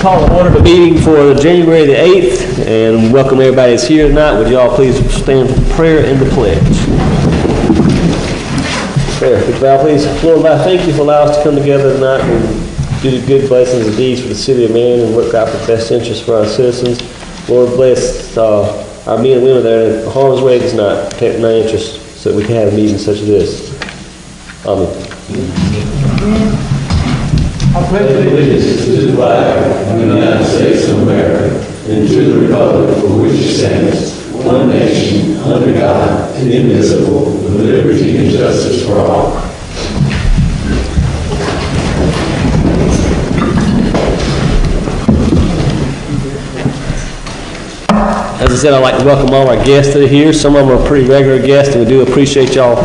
call to order the meeting for January the 8th and welcome everybody that's here tonight. Would you all please stand for prayer and the pledge? Prayer. Would you all please? Lord, I thank you for allowing us to come together tonight and do the good blessings and deeds for the city of Marion and work out for the best interest for our citizens. Lord, bless our men and women that are in harm's way tonight, protecting our interests so that we can have a meeting such as this. Amen. I pledge allegiance to the flag of the United States of America and to the republic for which it stands, one nation, under God, indivisible, with liberty and justice for all. As I said, I'd like to welcome all our guests that are here. Some of them are pretty regular guests, and we do appreciate y'all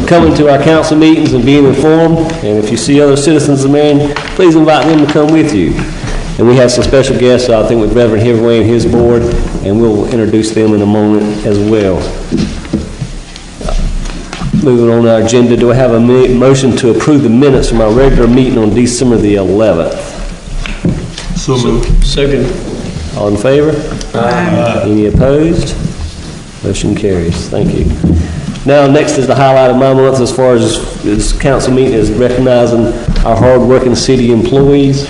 coming to our council meetings and being informed. And if you see other citizens of Marion, please invite them to come with you. And we have some special guests, I think, with Reverend Hiveway and his board, and we'll introduce them in a moment as well. Moving on our agenda, do I have a motion to approve the minutes from our regular meeting on December the 11th? So moved. Second. All in favor? Aye. Any opposed? Motion carries. Thank you. Now, next is the highlight of my month as far as this council meeting is recognizing our hard-working city employees.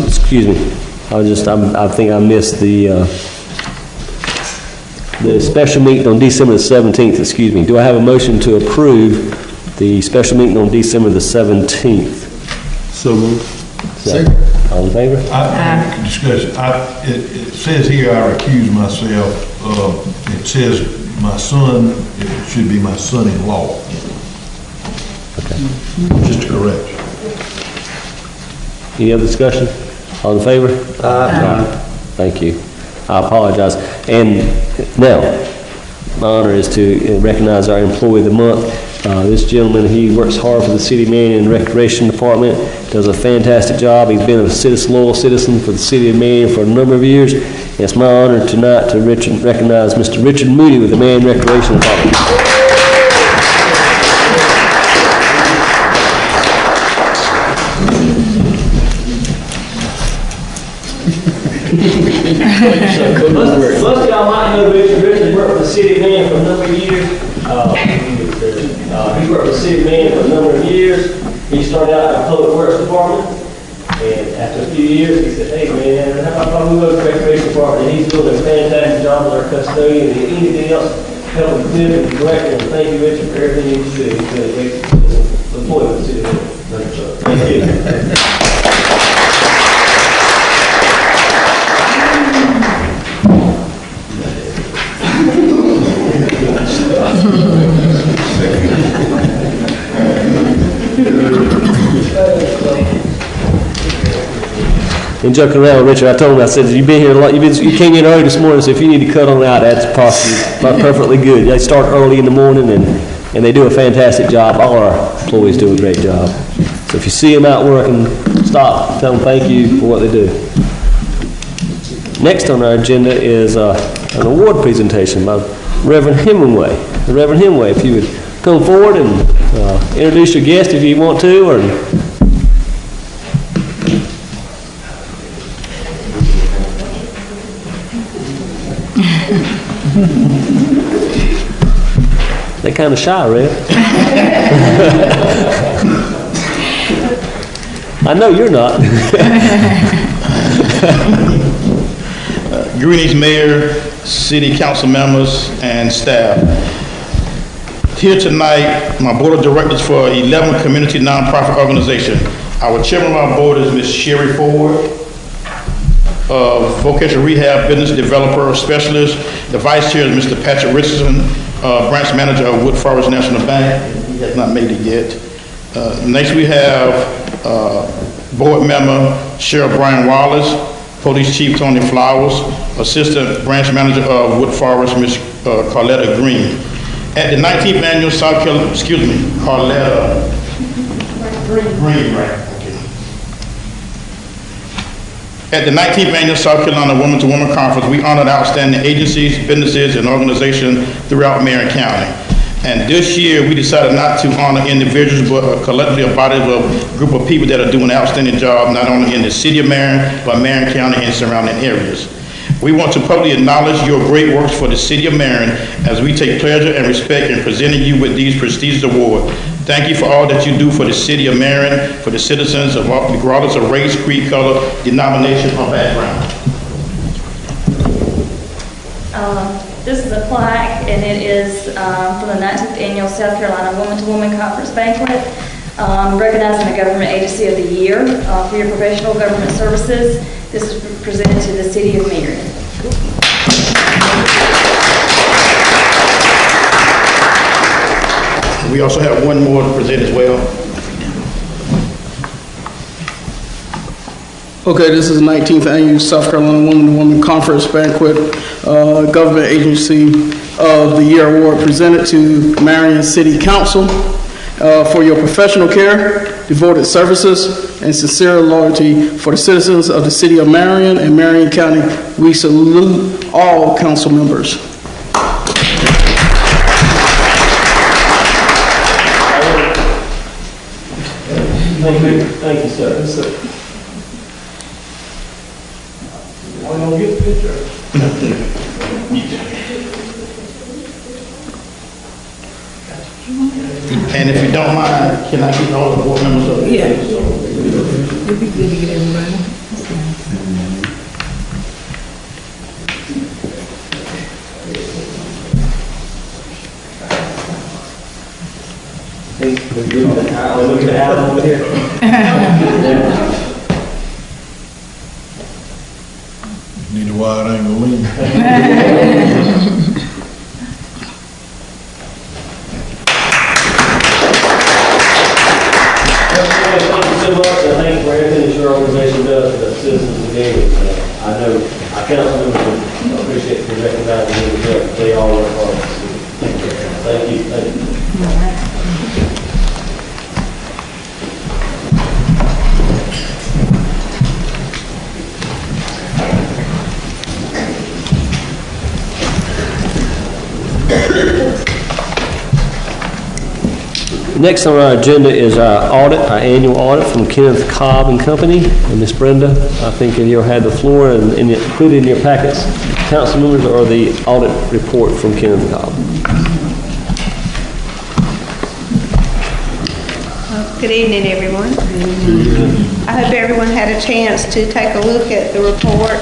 Excuse me. I think I missed the special meeting on December the 17th. Excuse me. Do I have a motion to approve the special meeting on December the 17th? So moved. Second. All in favor? Discussion. It says here I recuse myself. It says my son. It should be my son-in-law. Okay. Just to correct. Any other discussion? All in favor? Aye. Thank you. I apologize. And now, my honor is to recognize our employee of the month. This gentleman, he works hard for the City of Marion and Recreation Department, does a fantastic job. He's been a loyal citizen for the City of Marion for a number of years. And it's my honor tonight to recognize Mr. Richard Moody with the Marion Recreation Department. Most of y'all might know Richard. Richard worked for the City of Marion for a number of years. He worked for the City of Marion for a number of years. He started out in the Public Works Department, and after a few years, he said, "Hey man, how about we go to the Recreation Department?" And he's doing a fantastic job as our custodian. And anything else, help with cleaning and correcting. And thank you, Richard, for everything you do. He's been a great employee of the City of Marion. Thank you. And joking around with Richard, I told him, I said, you've been here a lot, you came in early this morning, so if you need to cut on out, that's perfectly good. They start early in the morning, and they do a fantastic job. All our employees do a great job. So if you see them out working, stop, tell them thank you for what they do. Next on our agenda is an award presentation by Reverend Hemingway. Reverend Hemingway, if you would come forward and introduce your guest if you want to, or they're kind of shy, Red. I know you're not. Greetings, Mayor, City Council members, and staff. Here tonight, my board of directors for 11 community nonprofit organizations. Our chairman of our board is Ms. Sherry Ford, vocational rehab business developer specialist. The vice chair is Mr. Patrick Richardson, branch manager of Wood Forest National Bank. He has not made it yet. Next we have board member Cheryl Brian Wallace, police chief Tony Flowers, assistant branch manager of Wood Forest, Ms. Carletta Green. At the 19th annual South Carolina, Carletta Green, right? At the 19th Annual South Carolina Woman to Woman Conference, we honored outstanding agencies, businesses, and organizations throughout Marion County. And this year, we decided not to honor individuals, but collectively a body of a group of people that are doing an outstanding job, not only in the city of Marion, but Marion County and surrounding areas. We want to publicly acknowledge your great works for the city of Marion as we take pleasure and respect in presenting you with these prestigious awards. Thank you for all that you do for the city of Marion, for the citizens, of all, regardless of race, creed, color, denomination, or background. This is a plaque, and it is from the 19th Annual South Carolina Woman-to-Woman Conference Banquet, recognizing the Government Agency of the Year for your professional government services. This is presented to the City of Marion. We also have one more to present as well. Okay, this is the 19th Annual South Carolina Woman-to-Woman Conference Banquet Government Agency of the Year Award presented to Marion City Council for your professional care, devoted services, and sincere loyalty for the citizens of the City of Marion and Marion County. We salute all council members. Thank you, sir. And if you don't mind, can I get all the board members up? Yeah. It'd be good to get everybody. Look at Alan over here. Need a wide angle lean. Thank you so much, and thank you for everything that your organization does for the citizens of Marion. I know our council members appreciate you recognizing them. They all work hard. Thank you. Thank you. Next on our agenda is our audit, our annual audit from Kenneth Cobb and Company. And Ms. Brenda, I think you had the floor, and included in your packets, council members, or the audit report from Kenneth Cobb. Good evening, everyone. I hope everyone had a chance to take a look at the report.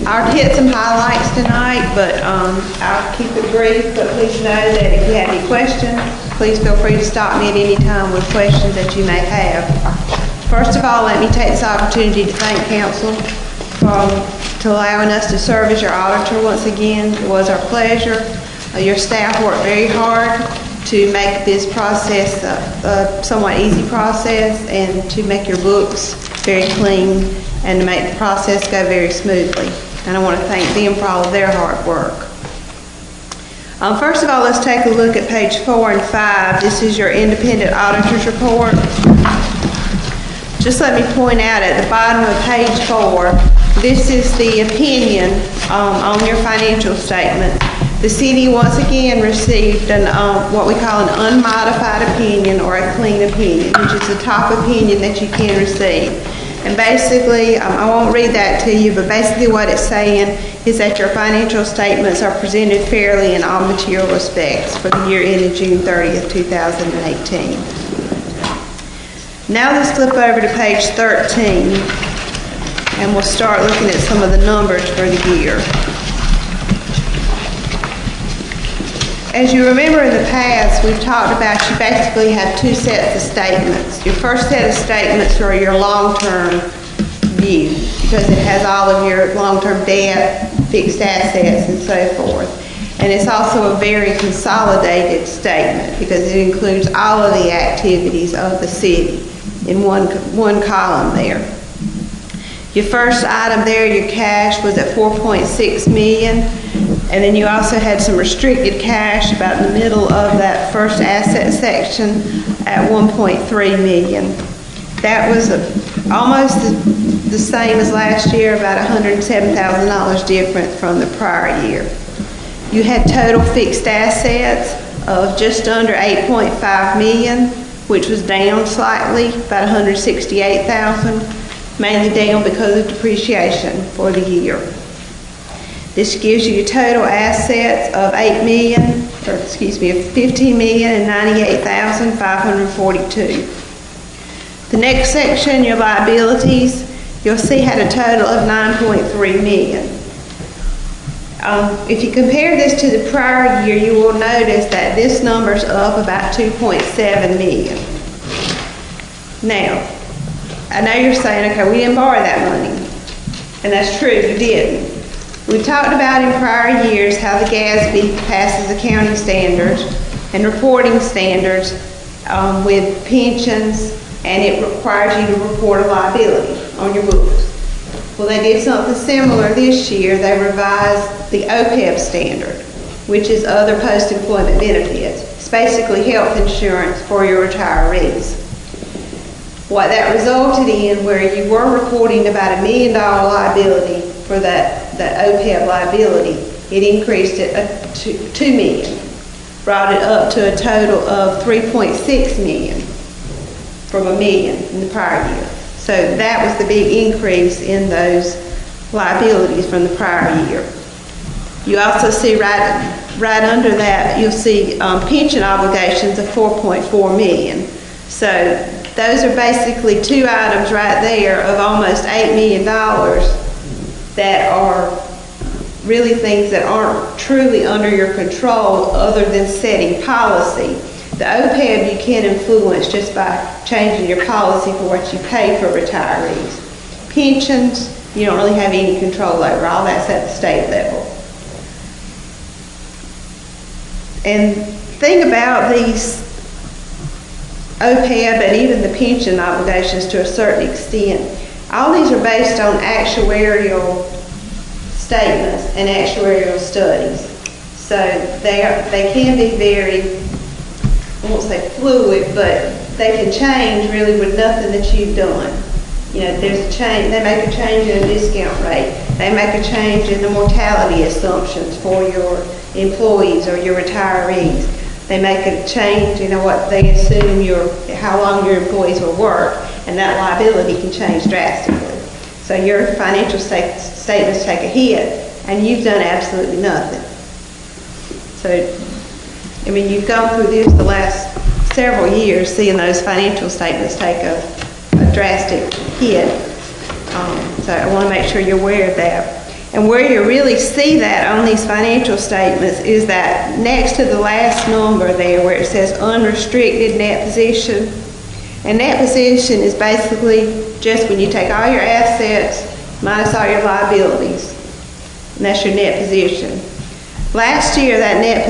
I'll hit some highlights tonight, but I'll keep it brief. But please know that if you have any questions, please feel free to stop me at any time with questions that you may have. First of all, let me take this opportunity to thank council for allowing us to serve as your auditor once again. It was our pleasure. Your staff worked very hard to make this process a somewhat easy process, and to make your books very clean, and to make the process go very smoothly. And I want to thank them for all of their hard work. First of all, let's take a look at page 4 and 5. This is your independent auditor's report. Just let me point out at the bottom of page 4, this is the opinion on your financial statement. The city once again received what we call an unmodified opinion, or a clean opinion, which is the top opinion that you can receive. And basically, I won't read that to you, but basically what it's saying is that your financial statements are presented fairly in all material respects for the year ended June 30th, 2018. Now let's flip over to page 13, and we'll start looking at some of the numbers for the year. As you remember in the past, we've talked about you basically have two sets of statements. Your first set of statements are your long-term view, because it has all of your long-term debt, fixed assets, and so forth. And it's also a very consolidated statement, because it includes all of the activities of the city in one column there. Your first item there, your cash, was at $4.6 million. And then you also had some restricted cash about in the middle of that first asset section at $1.3 million. That was almost the same as last year, about $107,000 different from the prior year. You had total fixed assets of just under 8.5 million, which was down slightly, about 168,000, mainly down because of depreciation for the year. This gives you total assets of of 15,098,542. The next section, your liabilities, you'll see had a total of 9.3 million. If you compare this to the prior year, you will notice that this number's up about 2.7 million. Now, I know you're saying, okay, we didn't borrow that money. And that's true, you didn't. We talked about in prior years how the GASB passes accounting standards and reporting standards with pensions, and it requires you to report a liability on your books. Well, they did something similar this year. They revised the OPEB standard, which is other post-employment benefits. It's basically health insurance for your retirees. What that resulted in, where you were reporting about $1 million liability for that OPEB liability, it increased it to $2 million, brought it up to a total of $3.6 million from $1 million in the prior year. So that was the big increase in those liabilities from the prior year. You also see right under that, you'll see pension obligations of $4.4 million. So those are basically two items right there of almost $8 million that are really things that aren't truly under your control other than setting policy. The OPEB you can influence just by changing your policy for what you pay for retirees. Pensions, you don't really have any control over. All that's at the state level. And the thing about these OPEB and even the pension obligations to a certain extent, all these are based on actuarial statements and actuarial studies. So they can be very, I won't say fluid, but they can change really with nothing that you've done. You know, there's a change, they make a change in a discount rate. They make a change in the mortality assumptions for your employees or your retirees. They make a change, you know, what they assume how long your employees will work, and that liability can change drastically. So your financial statements take a hit, and you've done absolutely nothing. So, I mean, you've gone through this the last several years, seeing those financial statements take a drastic hit. So I want to make sure you're aware of that. And where you really see that on these financial statements is that next to the last number there where it says unrestricted net position. And net position is basically just when you take all your assets minus all your liabilities. And that's your net position. Last year, that net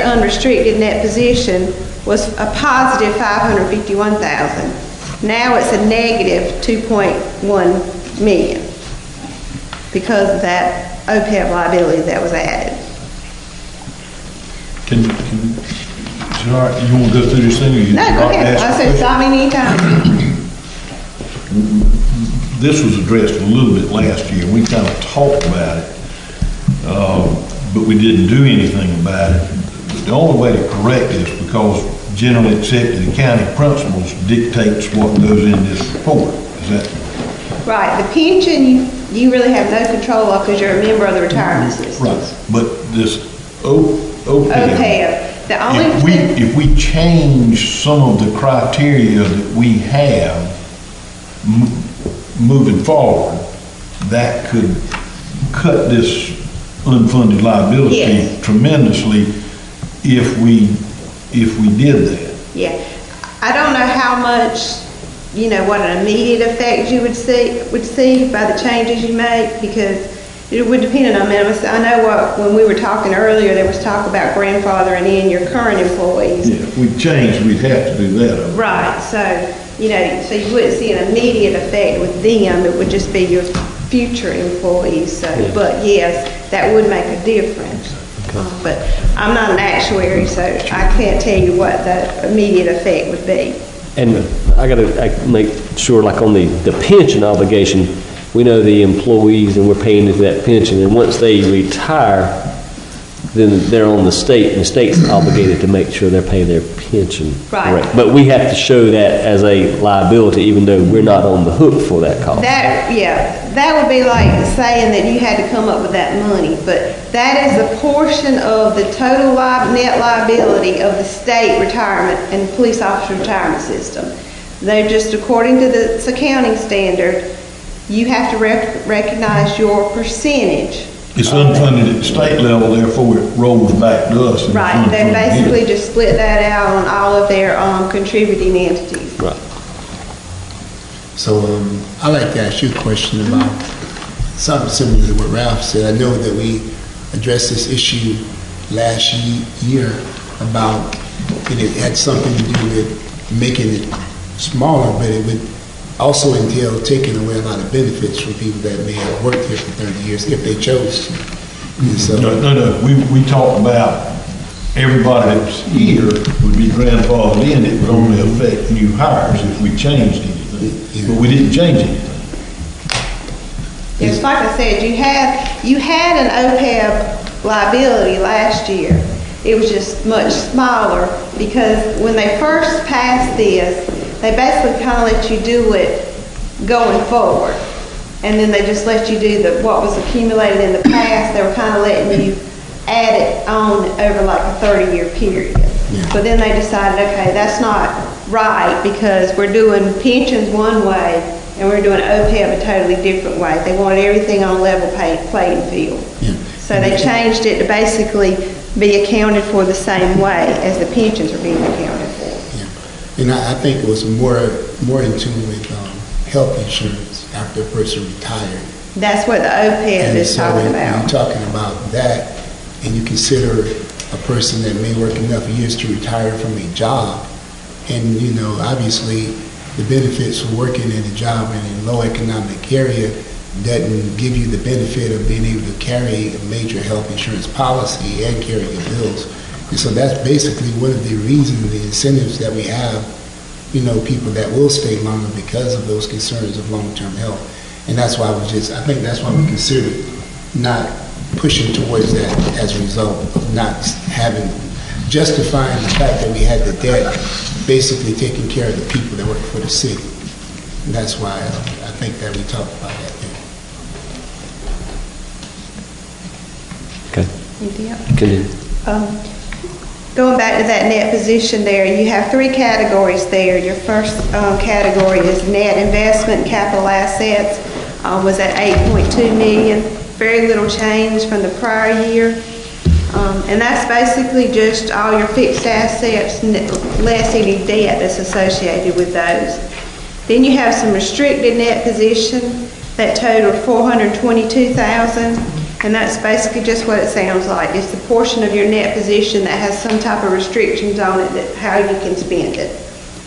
unrestricted net position was a positive 551,000. Now it's a negative 2.1 million because of that OPEB liability that was added. You want to go through this thing? Or No, go ahead. I said stop me anytime. This was addressed a little bit last year. We kind of talked about it, but we didn't do anything about it. The only way to correct this, because generally accepted accounting principles dictates what goes in this report. Is that right? The pension you really have no control of because you're a member of the retirement system. right? But this OPEB. The only if we change some of the criteria that we have moving forward, that could cut this unfunded liability tremendously if we did that. Yeah, I don't know how much, what an immediate effect you would see by the changes you make, because it would depend on minimum. I know when we were talking earlier, there was talk about grandfathering in your current employees. Yeah, if we changed, we'd have to do that. Right, so you wouldn't see an immediate effect with them. It would just be your future employees. So, but yes, that would make a difference. But I'm not an actuary, so I can't tell you what the immediate effect would be. And I got to make sure, like on the pension obligation, we know the employees and we're paying into that pension, and once they retire, then they're on the state, and the state's obligated to make sure they're paying their pension. Right. correct. But we have to show that as a liability, even though we're not on the hook for that cost. That would be like saying that you had to come up with that money, but that is a portion of the total net liability of the state retirement and police officer retirement system. They're just, according to the accounting standard, you have to recognize your percentage. It's unfunded at the state level, therefore it rolls back to us. Right, they basically just split that out on all of their contributing entities. Right. So I'd like to ask you a question about something similar to what Ralph said. I know that we addressed this issue last year about, and it had something to do with making it smaller, but it would also entail taking away a lot of benefits from people that may have worked here for 30 years if they chose to. And so, No. We talked about everybody that was here would be grandfathered in. It would only affect new hires if we changed anything. Yeah. But we didn't change anything. It's like I said, you had an OPEB liability last year. It was just much smaller because when they first passed this, they basically kind of let you do it going forward. And then they just let you do what was accumulated in the past. They were kind of letting you add it on over like a 30-year period. Yeah. But then they decided, okay, that's not right because we're doing pensions one way and we're doing OPEB a totally different way. They wanted everything on a level playing field. Yeah. So they changed it to basically be accounted for the same way as the pensions are being accounted for. yeah. And I think it was more in tune with health insurance after a person retired. That's what the OPEB is so talking when about. you're talking about that, and you consider a person that may work enough years to retire from a job, and obviously the benefits of working in a job in a low economic area doesn't give you the benefit of being able to carry a major health insurance policy and carry your bills. And so that's basically one of the reasons, the incentives that we have, people that will stay longer because of those concerns of long-term health. And that's why I think that's why we considered not pushing towards that as a result of not justifying the fact that we had the debt basically taking care of the people that work for the city. And that's why I think that we talked about that. Okay. Yeah. Continue. Going back to that net position there, you have three categories there. Your first category is net investment and capital assets, was at $8.2 million. Very little change from the prior year. And that's basically just all your fixed assets, less any debt that's associated with those. Then you have some restricted net position that totaled $422,000. And that's basically just what it sounds like. It's the portion of your net position that has some type of restrictions on it, that how you can spend it.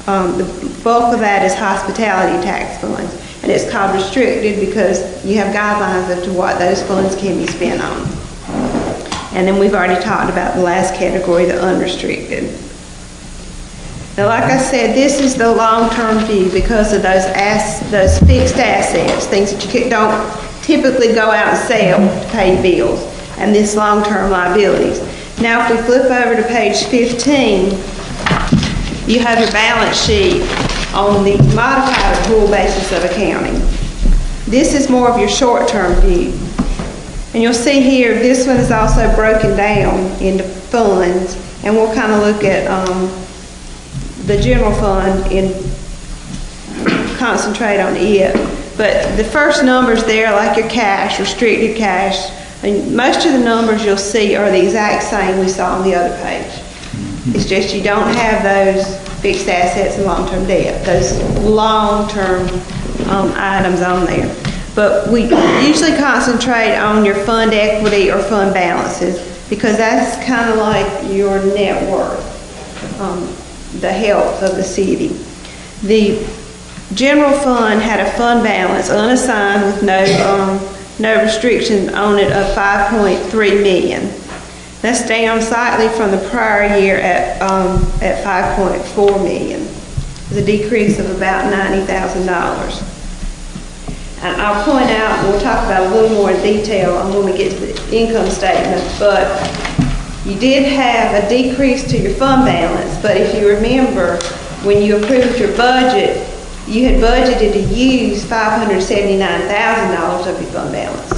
The bulk of that is hospitality tax funds. And it's called restricted because you have guidelines as to what those funds can be spent on. And then we've already talked about the last category, the unrestricted. Now, like I said, this is the long-term view because of those fixed assets, things that you don't typically go out and sell to pay bills, and this long-term liabilities. Now, if we flip over to page 15, you have your balance sheet on the modified accrual basis of accounting. This is more of your short-term view. And you'll see here, this one is also broken down into funds, and we'll kind of look at the general fund and concentrate on it. But the first numbers there, like your cash, restricted cash, and most of the numbers you'll see are the exact same we saw on the other page. It's just you don't have those fixed assets and long-term debt, those long-term items on there. But we usually concentrate on your fund equity or fund balances because that's kind of like your net worth, the health of the city. The general fund had a fund balance unassigned with no restriction on it of $5.3 million. That's down slightly from the prior year at $5.4 million. It's a decrease of about $90,000. And I'll point out, and we'll talk about a little more in detail when we get to the income statement, but You did have a decrease to your fund balance, but if you remember, when you approved your budget, you had budgeted to use $579,000 of your fund balance.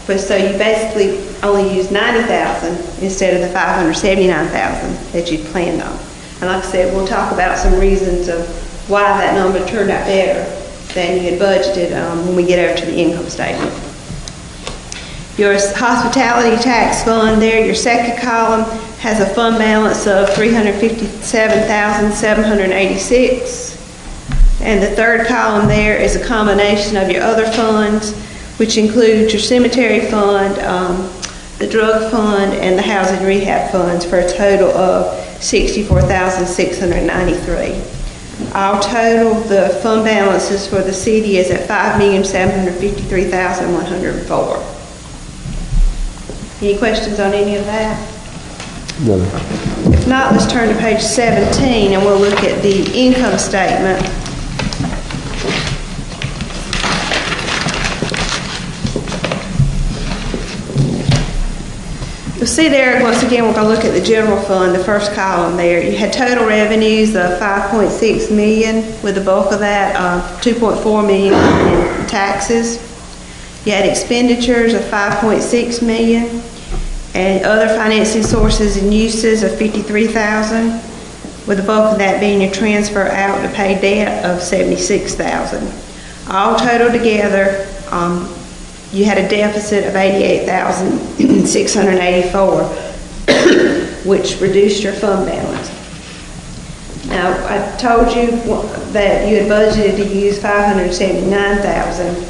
But so you basically only used $90,000 instead of the $579,000 that you'd planned on. And like I said, we'll talk about some reasons of why that number turned out better than you had budgeted when we get over to the income statement. Your hospitality tax fund there, your second column, has a fund balance of $357,786. And the third column there is a combination of your other funds, which includes your cemetery fund, the drug fund, and the housing rehab funds, for a total of $64,693. All total, the fund balances for the city is at $5,753,104. Any questions on any of that? No. If not, let's turn to page 17 and we'll look at the income statement. You'll see there, once again, we're going to look at the general fund, the first column there. You had total revenues of $5.6 million, with the bulk of that, $2.4 million in taxes. You had expenditures of $5.6 million, and other financing sources and uses of $53,000, with the bulk of that being your transfer out to pay debt of $76,000. All total together, you had a deficit of $88,684, which reduced your fund balance. Now, I told you that you had budgeted to use $579,000.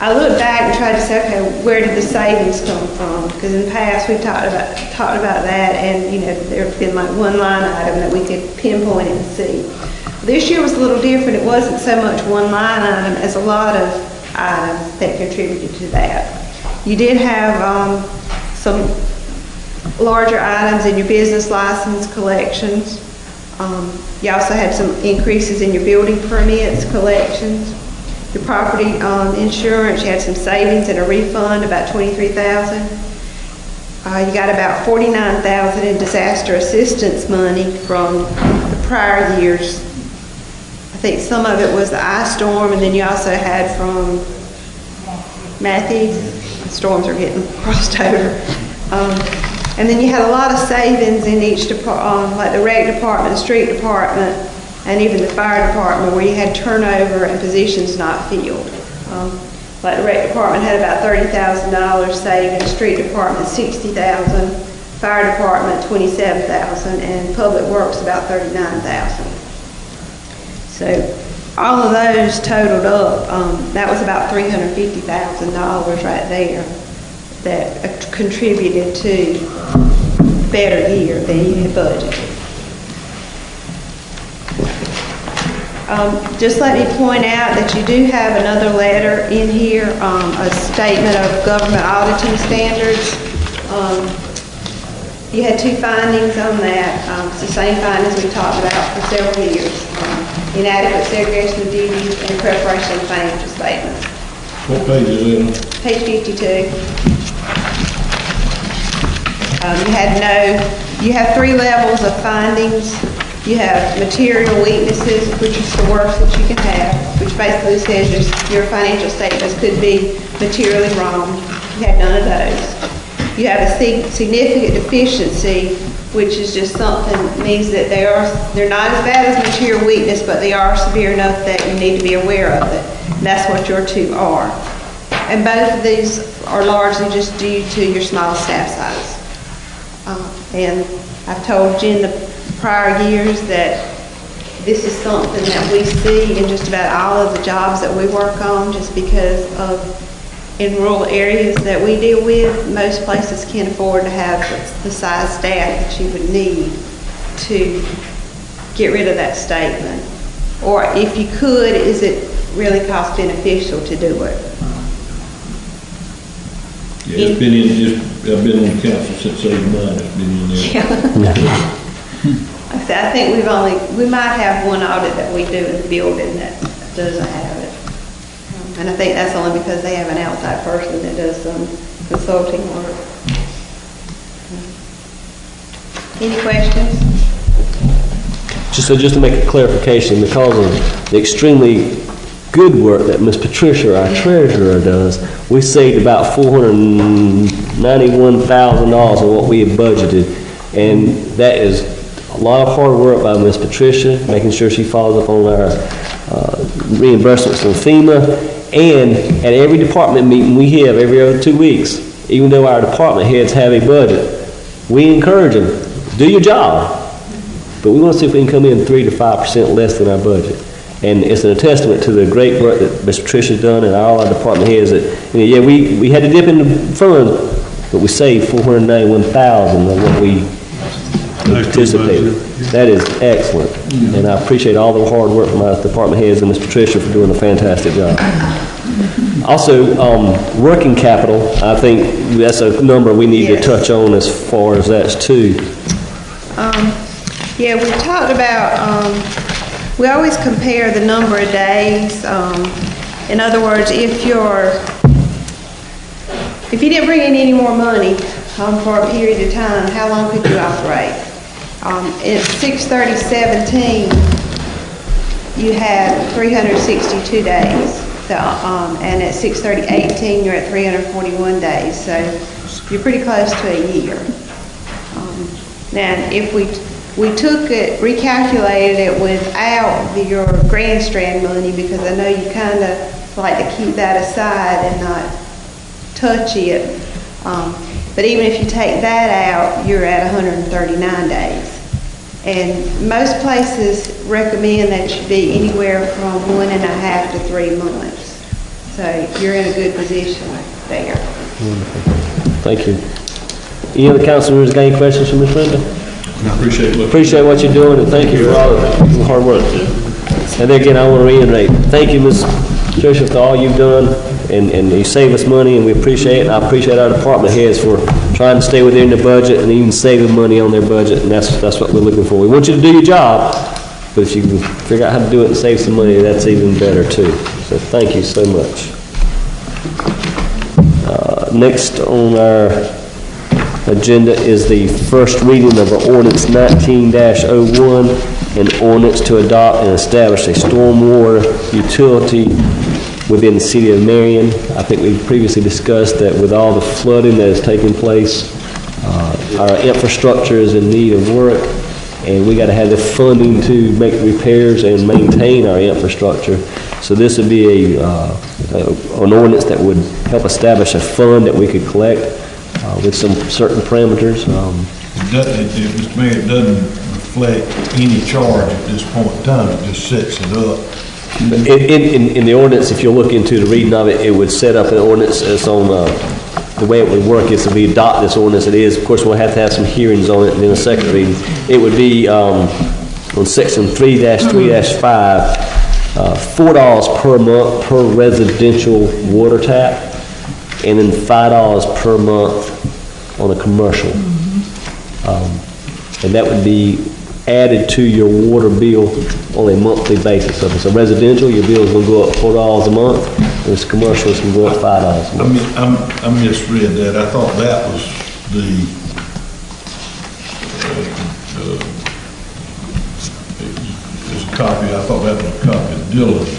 I looked back and tried to say, okay, where did the savings come from? Because in the past we talked about that, and there'd been like one line item that we could pinpoint and see. This year was a little different. It wasn't so much one line item as a lot of items that contributed to that. You did have some larger items in your business license collections. You also had some increases in your building permits collections. Your property insurance, you had some savings and a refund, about $23,000. You got about $49,000 in disaster assistance money from the prior years. I think some of it was the ice storm, and then you also had from Matthew. Storms are getting crossed over. And then you had a lot of savings in each department, like the rec department, the street department, and even the fire department, where you had turnover and positions not filled. Like the rec department had about $30,000 saved, the street department $60,000, fire department $27,000, and public works about $39,000. So all of those totaled up, that was about $350,000 right there that contributed to a better year than you had budgeted. Just let me point out that you do have another letter in here, a statement of government auditing standards. You had two findings on that. It's the same findings we talked about for several years. Inadequate segregation of duties and preparation of financial statements. What page is it on? Page 52. You have three levels of findings. You have material weaknesses, which is the worst that you can have, which basically says your financial statements could be materially wrong. You had none of those. You have a significant deficiency, which is just something that means that they're not as bad as material weakness, but they are severe enough that you need to be aware of it. And that's what your two are. And both of these are largely just due to your small staff size. And I've told you in the prior years that this is something that we see in just about all of the jobs that we work on, just because of in rural areas that we deal with, most places can't afford to have the size staff that you would need to get rid of that statement. Or if you could, is it really cost beneficial to do it? Yeah, I've been on the council since '89. It's been in there. Yeah. I think we might have one audit that we do in the building that doesn't have it. And I think that's only because they have an outside person that does some consulting work. Any questions? Just to make a clarification, because of the extremely good work that Ms. Patricia, our treasurer, does, we saved about $491,000 on what we had budgeted. And that is a lot of hard work by Ms. Patricia, making sure she follows up on our reimbursements from FEMA. And at every department meeting we have every other 2 weeks, even though our department heads have a budget, we encourage them, do your job. But we want to see if we can come in 3 to 5% less than our budget. And it's a testament to the great work that Ms. Patricia's done and all our department heads that, yeah, we had to dip into funds, but we saved $491,000 of what we anticipated. That is excellent. And I appreciate all the hard work from our department heads and Ms. Patricia for doing a fantastic job. Also, working capital, I think that's a number we need to touch on as far as that's too. Yeah, we talked about, we always compare the number of days. In other words, if you didn't bring in any more money for a period of time, how long could you operate? At 6/30/17, you had 362 days. So, and at 6/30/18, you're at 341 days. So you're pretty close to a year. Now, if we took it, recalculated it without your Grand Strand money, because I know you kind of like to keep that aside and not touch it. But even if you take that out, you're at 139 days. And most places recommend that you be anywhere from 1.5 to 3 months. So you're in a good position there. Wonderful. Thank you. Any other council members got any questions for Ms. Brenda? Appreciate what you're doing, and thank you for all the hard work. And then again, I want to reiterate, thank you, Ms. Patricia, for all you've done, and you save us money, and we appreciate it. And I appreciate our department heads for trying to stay within the budget and even saving money on their budget, and that's what we're looking for. We want you to do your job, but if you can figure out how to do it and save some money, that's even better too. So thank you so much. Next on our agenda is the first reading of ordinance 19-01, an ordinance to adopt and establish a stormwater utility within the city of Marion. I think we previously discussed that with all the flooding that has taken place, our infrastructure is in need of work, and we got to have the funding to make repairs and maintain our infrastructure. So this would be an ordinance that would help establish a fund that we could collect with some certain parameters. Mr. Mayor, it doesn't reflect any charge at this point in time. It just sets it up. In the ordinance, if you look into the reading of it, it would set up an ordinance as on the way it would work is if we adopt this ordinance, it is, of course, we'll have to have some hearings on it and then a second reading. It would be on section 3-3-5, $4 per month per residential water tap, and then $5 per month on a commercial. And that would be added to your water bill on a monthly basis. So if it's a residential, your bill is going to go up $4 a month. If it's commercial, it's going to go up $5 a month. I misread that. I thought that was the there's a copy. I thought that was a copy of Dylan's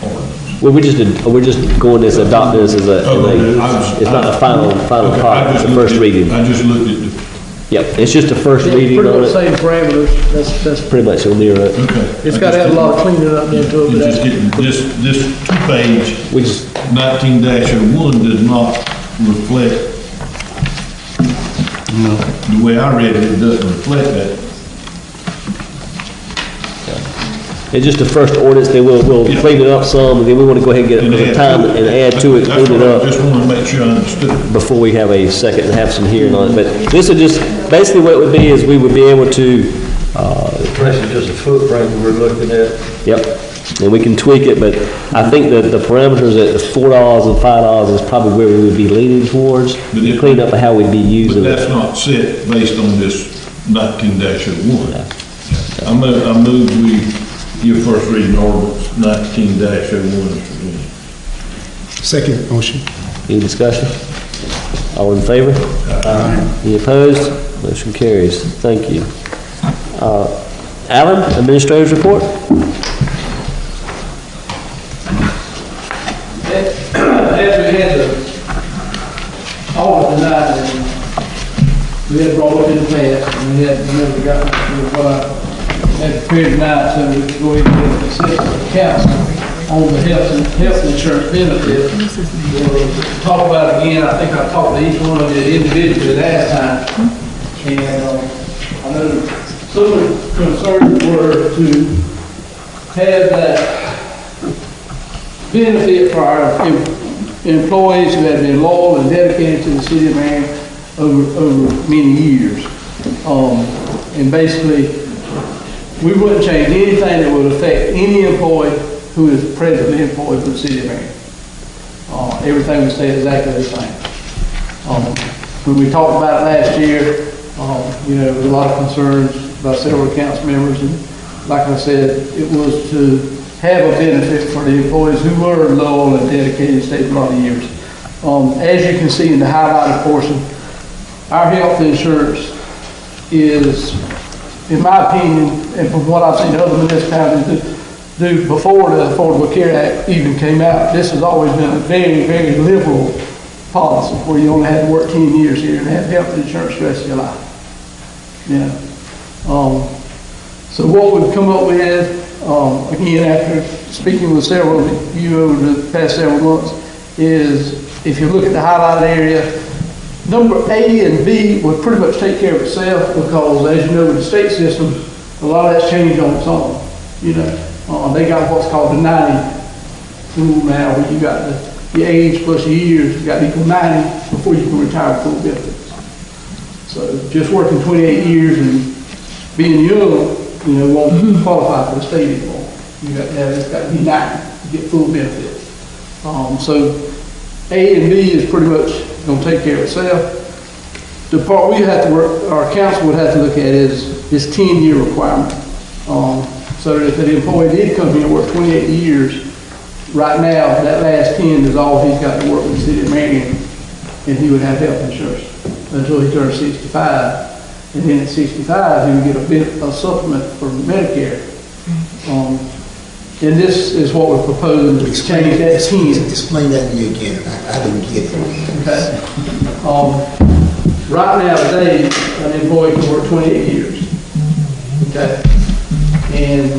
ordinance. Well, we're just going as adopting this as it's not the final part. It's the first reading. I just looked at the. Yep, it's just the first reading Pretty on much it. same parameters, that's Pretty much near it. Okay. It's got to have a lot of cleaning up into it. You're just getting this page, We just 19-01 does not reflect. No. The way I read it, it doesn't reflect that. it's just the first ordinance. Then we'll clean it up some, and then we want to go ahead and get it for the time and add to it, clean it up. I just want to make sure I understood. Before we have a second and have some hearing on it. But this would just, basically what it would be is we would be able to, This is just a footprint we're looking at. yep, and we can tweak it, but I think that the parameters at the $4 and $5 is probably where we would be leaning towards, to clean up how we'd be But using that's it. not set based on this 19-01. I move we give first reading ordinance 19-01. Second motion. Any discussion? All in favor? Any opposed? Motion carries. Thank you. Alan, Administrator's Report? As we had the audit tonight, and we had brought up in the past, and we had never got what I had prepared tonight, so we could go ahead and get the assistance council on the health insurance benefit. We'll talk about it again. I think I talked to each one of you individually last time, and I know some of the concerns were to have that benefit for our employees who have been loyal and dedicated to the city of Marion over many years. And basically, we wouldn't change anything that would affect any employee who is presently employed for the city of Marion. Everything would stay exactly the same. When we talked about it last year, there was a lot of concerns by several council members, and like I said, it was to have a benefit for the employees who were loyal and dedicated and stayed for a lot of years. As you can see in the highlighted portion, our health insurance is, in my opinion, and from what I've seen other municipalities do before the Affordable Care Act even came out, this has always been a very, very liberal policy where you only had to work 10 years here and have health insurance the rest of your life. So what we've come up with, again, after speaking with several of you over the past several months, is if you look at the highlighted area, number A and B would pretty much take care of itself because, as you know, with the state system, a lot of that's changed on its own. They got what's called the 90 rule now, where you got the age plus your years, you got to equal 90 before you can retire full benefits. So just working 28 years and being young, won't qualify for the state anymore. It's got to be 90 to get full benefits. So A and B is pretty much going to take care of itself. The part we have to work, our council would have to look at is this 10-year requirement. So that if an employee did come here and work 28 years, right now, that last 10 is all he's got to work with the city of Marion, and he would have health insurance until he turns 65. And then at 65, he would get a supplement for Medicare. And this is what we're proposing to change that 10. Explain that to me again. I didn't get it. Okay. Right now, today, an employee can work 28 years. Okay. And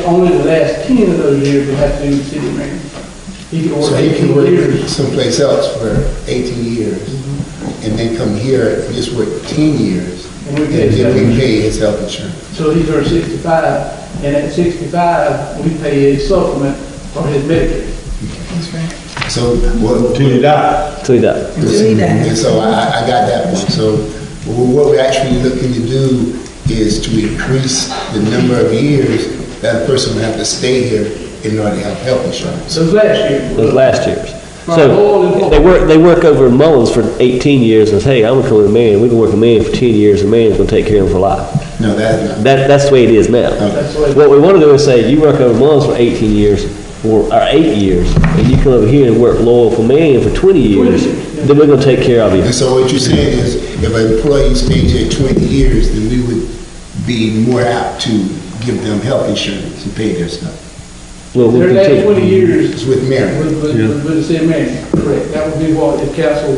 only the last 10 of those years will have to do with the city of Marion. He can work so 18 he can work years someplace else for 18 years, and then come here and just work 10 years, and we pay his health insurance. So he turns 65, and at 65, we pay a supplement for his Medicare. That's right. So Till you die. Till you die. And so I got that one. So what we're actually looking to do is to increase the number of years that a person would have to stay here in order to have health insurance. Those last years. Those last years. So they work over in Mullins for 18 years and say, hey, I'm going to come to Marion. We can work in Marion for 10 years and Marion's going to take care of them for life. No, that's not. That's the way it is now. Okay. What we want to do is say, you work over Mullins for 18 years, or 8 years, and you come over here and work loyal for Marion for 20 years, then we're going to take care of you. And so what you're saying is, if an employee stays here 20 years, then we would be more apt to give them health insurance and pay their stuff. Well, Their we'll last continue. 20 years It's with Marion. with the city of Marion, correct. That would be what the council.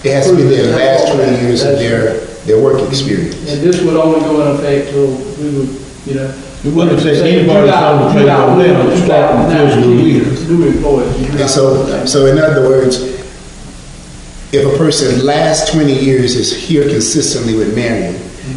It has to be their last 20 years of their work experience. And this would only go in effect till we would, It wouldn't say anybody's on the payroll now, starting physical years. New employees. And so in other words, if a person's last 20 years is here consistently with Marion,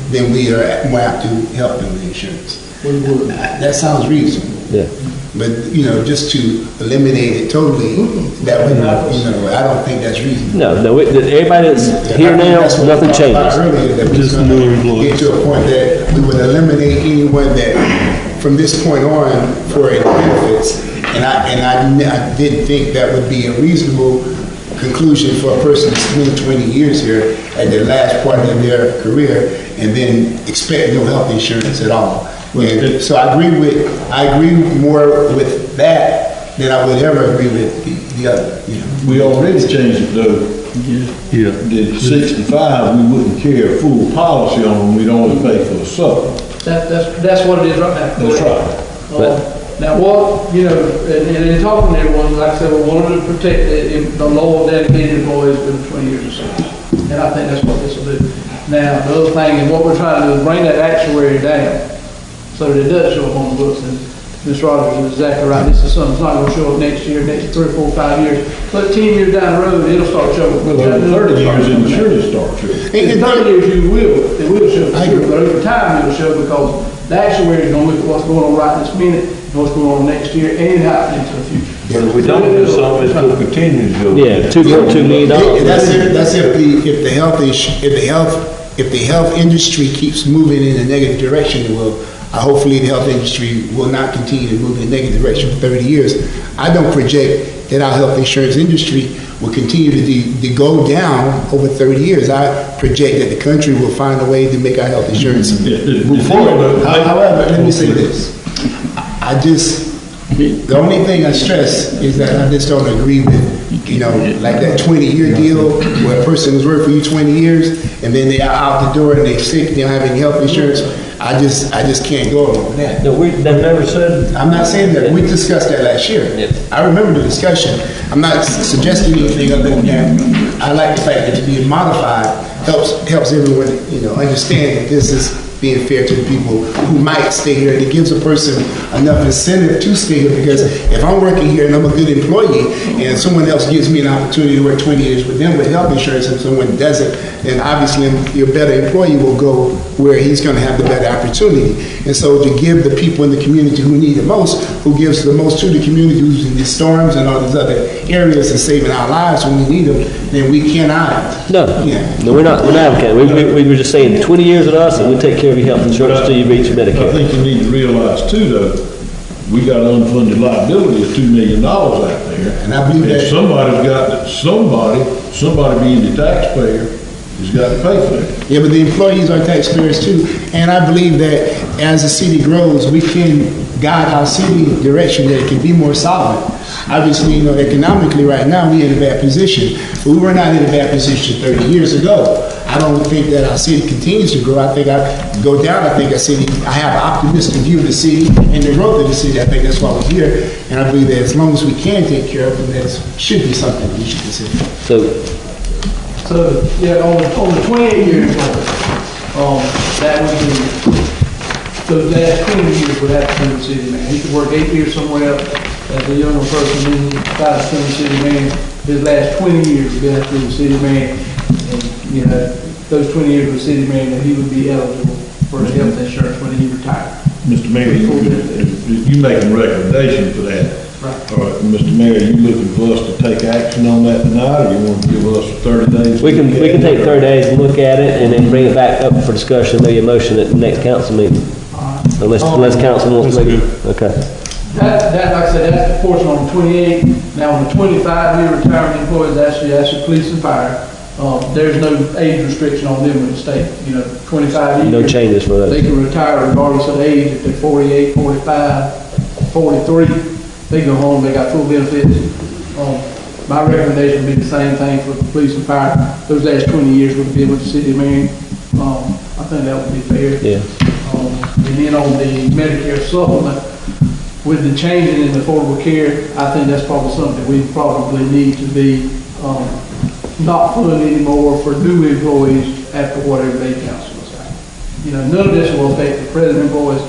then we are more apt to help them with insurance. We would. That sounds reasonable. Yeah. But, just to eliminate it totally, that would, I don't think that's reasonable. No, everybody that's here now, That's what nothing we talked about changes. earlier, that Just we're new going to employees. get to a point that we would eliminate anyone that, from this point on, for any benefits. And I did think that would be a reasonable conclusion for a person to spend 20 years here at the last part of their career and then expect no health insurance at all. And so I agree more with that than I would ever agree with the other. We already changed it though, that at 65, we wouldn't carry a full policy on them, we'd only pay for the sub. That's what it is right now. That's right. Now what, you know, and in talking to everyone, like I said, we wanted to protect the loyal, dedicated employees with 20 years of service. And I think that's what this will do. Now, the other thing, and what we're trying to do is bring that actuary down so that it does show up on the books. And Ms. Rogers is exactly right. This is something that's not going to show up next year, next 3 or 4, 5 years. But 10 years down the road, it'll start showing. Well, over 30 years, it'll surely start showing. In 30 years, it will show, for sure. But over time, it'll show because the actuary is going to look at what's going on right this minute, what's going on next year, and out into the future. But if we don't do something, it's going to continue to go. Yeah, $2.2 million. That's if the health industry keeps moving in a negative direction. Well, hopefully the health industry will not continue to move in a negative direction for 30 years. I don't project that our health insurance industry will continue to go down over 30 years. I project that the country will find a way to make our health insurance move forward. However, let me say this. The only thing I stress is that I just don't agree with, you know, like that 20-year deal where a person has worked for you 20 years and then they are out the door and they're sick, they don't have any health insurance. I just can't go along with that. No, they've never said. I'm not saying that. We discussed that last year. Yep. I remember the discussion. I'm not suggesting anything other than that. I like the fact that to be modified helps everyone, you know, understand that this is being fair to the people who might stay here, and it gives a person enough incentive to stay here, because if I'm working here and I'm a good employee and someone else gives me an opportunity to work 20 years with them with health insurance and someone doesn't, then obviously your better employee will go where he's going to have the better opportunity. And so to give the people in the community who need it most, who gives the most to the community who's in these storms and all these other areas and saving our lives when we need them, then we cannot. No, we're not advocating. We were just saying 20 years with us and we take care of your health insurance till you reach Medicare. I think you need to realize too, though, we got unfunded liability of $2 million out there. And I believe that somebody being the taxpayer has got to pay for that. Yeah, but the employees are taxpayers too. And I believe that as the city grows, we can guide our city direction that it can be more solid. Obviously, you know, economically right now we're in a bad position, but we were not in a bad position 30 years ago. I don't think that our city continues to grow. I think I go down. I think I have an optimistic view of the city and the growth of the city. I think that's why we're here. And I believe that as long as we can take care of them, that should be something we should consider. So yeah, on the 28 years, that would be, so the last 20 years would have to be the city man. He could work 8 years somewhere else as a younger person, then decide to become the city man. His last 20 years would have to be the city man. And, you know, those 20 years with city man, that he would be eligible for the health insurance when he retired. Mr. Mayor, you making a recommendation for that. Right. All right, Mr. Mayor, you looking for us to take action on that tonight, or you want to give us 30 days? We can take 30 days and look at it and then bring it back up for discussion, maybe a motion at the next council meeting. Unless council wants to make it. Okay. That, like I said, that's the portion on the 28. Now, on the 25-year retirement employees, that's your police and fire. There's no age restriction on them in the state. You know, 25 years. No changes for those. They can retire regardless of age. If they're 48, 45, 43, they go home. They got full benefits. My recommendation would be the same thing for the police and fire. Those last 20 years would be with the city man. I think that would be fair. Yeah. And then on the Medicare supplement, with the changing in affordable care, I think that's probably something we probably need to be not funding anymore for new employees after whatever they council us out. You know, none of this will affect the present employees.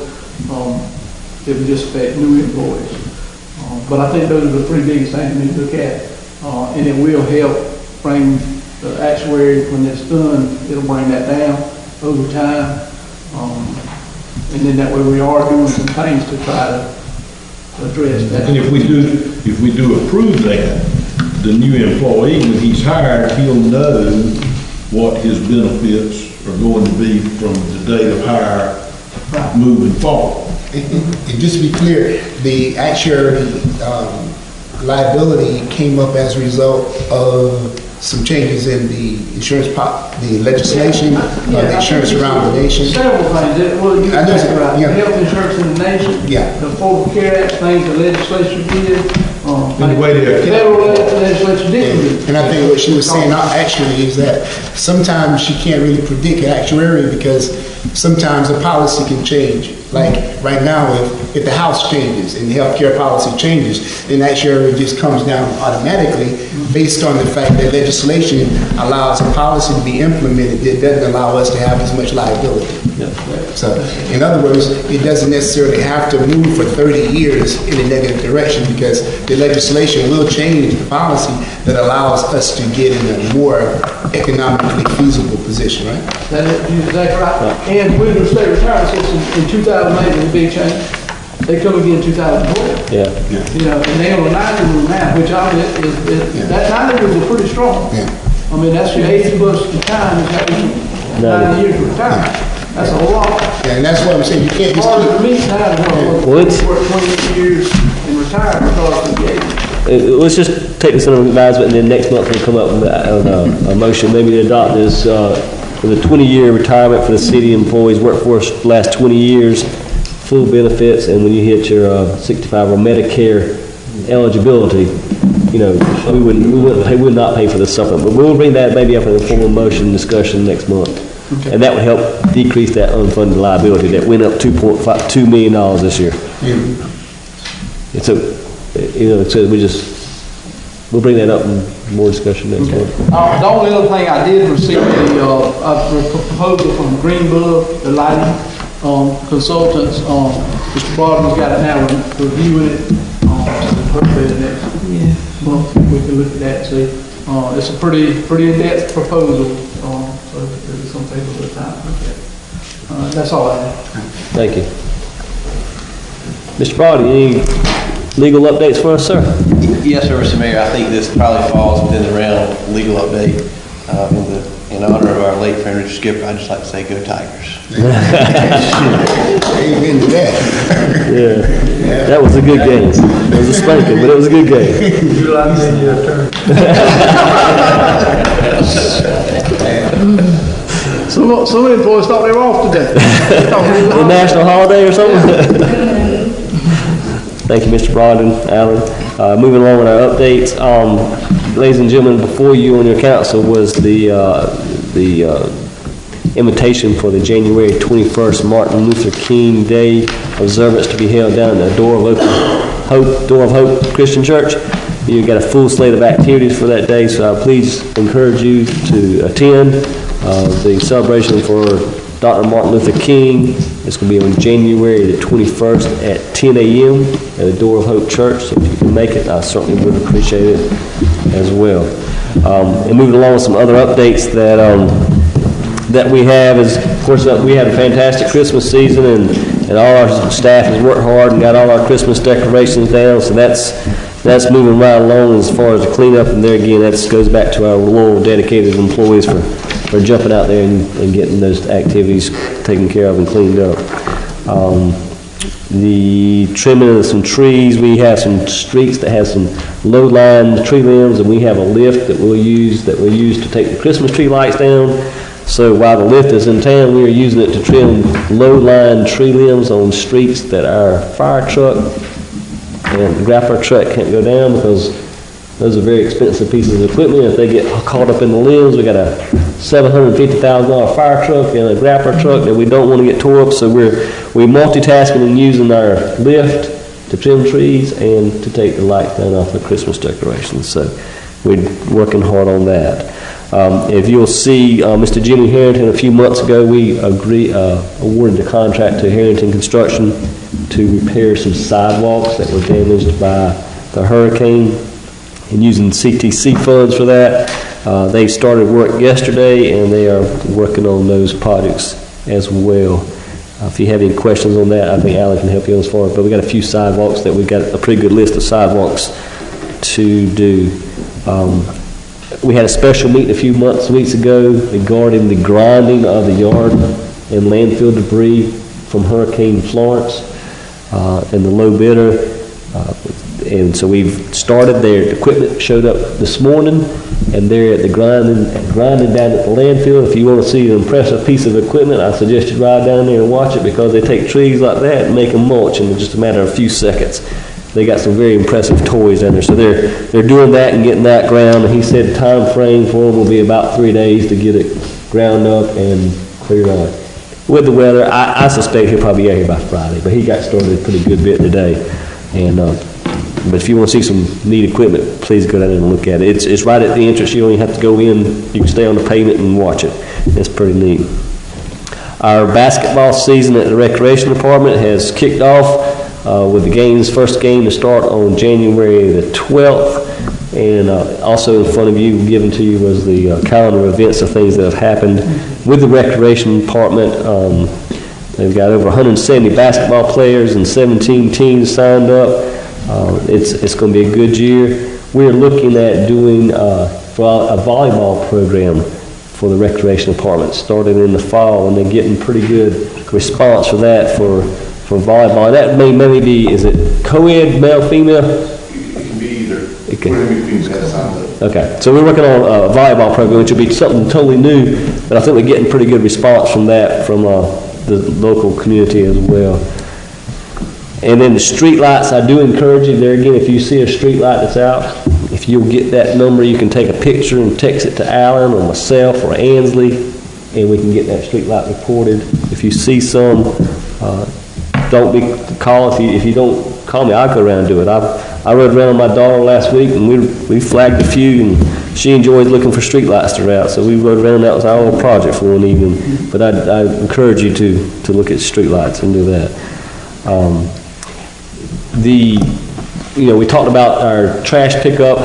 It will just affect new employees. But I think those are the three biggest things we need to look at. And it will help bring the actuary, when it's done, it'll bring that down over time. And then that way we are doing some things to try to address that. And if we do approve that, the new employee, when he's hired, he'll know what his benefits are going to be from the date of hire moving forward. And just to be clear, the actuary liability came up as a result of some changes in the insurance, the legislation, the insurance around the nation. Several things. Well, you talked about the health insurance in the nation, the Affordable Care Act, things the legislature did. In the way they're kept. Federal legislature didn't. And I think what she was saying actually is that sometimes she can't really predict actuary because sometimes the policy can change. Like right now, if the House changes and the healthcare policy changes, then actuary just comes down automatically based on the fact that legislation allows a policy to be implemented that doesn't allow us to have as much liability. So, in other words, it doesn't necessarily have to move for 30 years in a negative direction because the legislation will change the policy that allows us to get in a more economically feasible position, right? That's exactly right. And with the state retirement system in 2008 was a big change. They come again in 2012. Yeah. You know, and they on a 90 rule now, which I mean, that 90 rules are pretty strong. Yeah. I mean, that's your 80 plus the time, is 90 years of retirement. That's a whole lot. Yeah, and that's what I'm saying. You can't just Harder keep. for me now to Well, it's- work 28 years and retire because of the age. Let's just take this under advisement, and then next month we'll come up with a motion, maybe to adopt this, with a 20-year retirement for the city employees, workforce last 20 years, full benefits, and when you hit your 65 or Medicare eligibility, you know, we would not pay for the supplement. But we'll bring that maybe up in a formal motion discussion next month. Okay. And that would help decrease that unfunded liability that went up $2 million this year. It's a, you know, so we'll bring that up in more discussion next month. The only other thing I did receive a proposal from Greenbug, the lighting consultants. Mr. Barton's got it now, we're reviewing it. Hopefully next month we can look at that and see. It's a pretty in-depth proposal, so there's some take a little time to look at it. That's all I have. Thank you. Mr. Brody, any legal updates for us, sir? Yes, sir, Mr. Mayor. I think this probably falls within the realm of legal update. In honor of our late friend Richard Skipper, I'd just like to say go Tigers. Amen to that. Yeah, that was a good game. It was a spanking, but it was a good game. Would you like to be your turn? Some employees thought they were off today. A national holiday or something? Thank you, Mr. Brogdon, Alan. Moving along with our updates, ladies and gentlemen, before you on your council was the invitation for the January 21st Martin Luther King Day observance to be held down at the Door of Hope Christian Church. You've got a full slate of activities for that day, so I please encourage you to attend the celebration for Dr. Martin Luther King. It's going to be on January the 21st at 10 a.m. at the Door of Hope Church, so if you can make it, I certainly would appreciate it as well. And moving along with some other updates that we have is, of course, we had a fantastic Christmas season, and all our staff has worked hard and got all our Christmas decorations down, so that's moving right along as far as the cleanup, and there again, that goes back to our loyal, dedicated employees for jumping out there and getting those activities taken care of and cleaned up. The trimming of some trees, we have some streets that have some low-lying tree limbs, and we have a lift that we'll use to take the Christmas tree lights down. So while the lift is in town, we are using it to trim low-lying tree limbs on streets that our fire truck and the grapper truck can't go down, because those are very expensive pieces of equipment. If they get caught up in the limbs, we got a $750,000 fire truck and a grapper truck that we don't want to get tore up. So we're multitasking and using our lift to trim trees and to take the lights down off the Christmas decorations. So we're working hard on that. If you'll see, Mr. Jimmy Harrington, a few months ago, we awarded the contract to Harrington Construction to repair some sidewalks that were damaged by the hurricane, and using CTC funds for that. They started work yesterday, and they are working on those projects as well. If you have any questions on that, I think Alan can help you as far as, but we got a few sidewalks that we've got a pretty good list of sidewalks to do. We had a special meeting a few weeks ago regarding the grinding of the yard and landfill debris from Hurricane Florence and the low bidder. And so we've started there. The equipment showed up this morning, and they're at the grinding down at the landfill. If you want to see an impressive piece of equipment, I suggest you ride down there and watch it, because they take trees like that and make them mulch in just a matter of a few seconds. they got some very impressive toys down there. So they're doing that and getting that ground. And he said time frame for them will be about 3 days to get it ground up and cleared out. With the weather, I suspect he'll probably be out here by Friday, but he got started a pretty good bit today. And but if you want to see some neat equipment, please go down there and look at it. It's right at the entrance. You don't even have to go in. You can stay on the pavement and watch it. It's pretty neat. Our basketball season at the Recreation Department has kicked off with the first game to start on January the 12th. And also in front of you, given to you, was the calendar of events of things that have happened with the Recreation Department. They've got over 170 basketball players and 17 teams signed up. It's going to be a good year. We're looking at doing a volleyball program for the Recreation Department, starting in the fall, and they're getting pretty good response for that for volleyball. That may maybe be, is it co-ed, male, female? It can be either. Okay, so we're working on a volleyball program, which will be something totally new, but I think we're getting pretty good response from that from the local community as well. And then the street lights, I do encourage you there again, if you see a street light that's out, if you'll get that number, you can take a picture and text it to Alan or myself or Ansley, and we can get that street light reported. If you see some, don't be call. If you don't call me, I'll go around and do it. I rode around with my daughter last week, and we flagged a few, and she enjoys looking for street lights to route. So we rode around, and that was our little project for one evening. But I encourage you to look at street lights and do that. We talked about our trash pickup.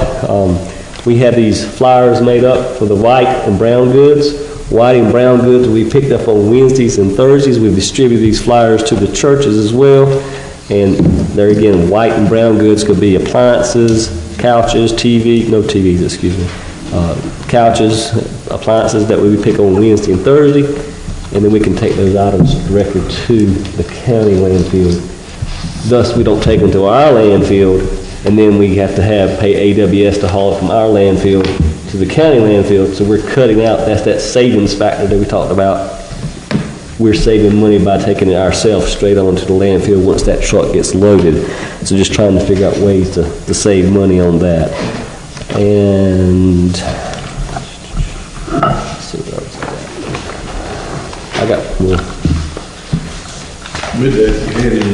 We have these flyers made up for the white and brown goods. White and brown goods will be picked up on Wednesdays and Thursdays. We distribute these flyers to the churches as well. And there again, white and brown goods could be appliances, couches, couches, appliances that we pick on Wednesday and Thursday. And then we can take those items directly to the county landfill. Thus, we don't take them to our landfill, and then we have to pay AWS to haul it from our landfill to the county landfill. So we're cutting out, that's that savings factor that we talked about. We're saving money by taking it ourselves straight onto the landfill once that truck gets loaded. So just trying to figure out ways to save money on that. And let's see what else I got more. With that, you had in the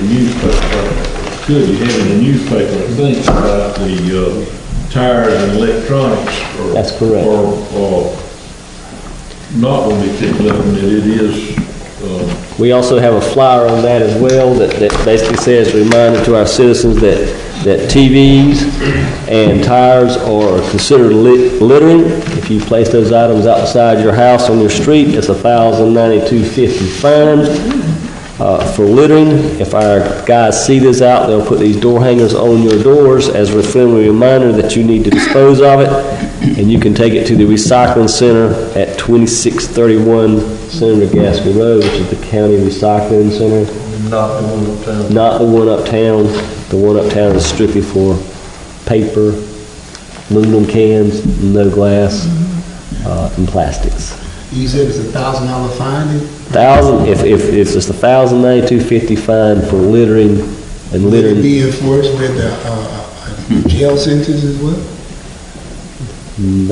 newspaper, I think, about the tires and electronics. That's correct. Or not going to be picked up, and it is. We also have a flyer on that as well that basically says, a reminder to our citizens that TVs and tires are considered littering. If you place those items outside your house on your street, it's a $1,092.50 fine. For littering, if our guys see this out, they'll put these door hangers on your doors as a friendly reminder that you need to dispose of it, and you can take it to the recycling center at 2631 Senator Gaskell Road, which is the county recycling center. Not the one uptown. Not the one uptown. The one uptown is strictly for paper, aluminum cans, no glass, and plastics. You said it's $1,000 fine? If it's a $1,092.50 fine for littering and littering. Would it be enforced with jail sentence as well?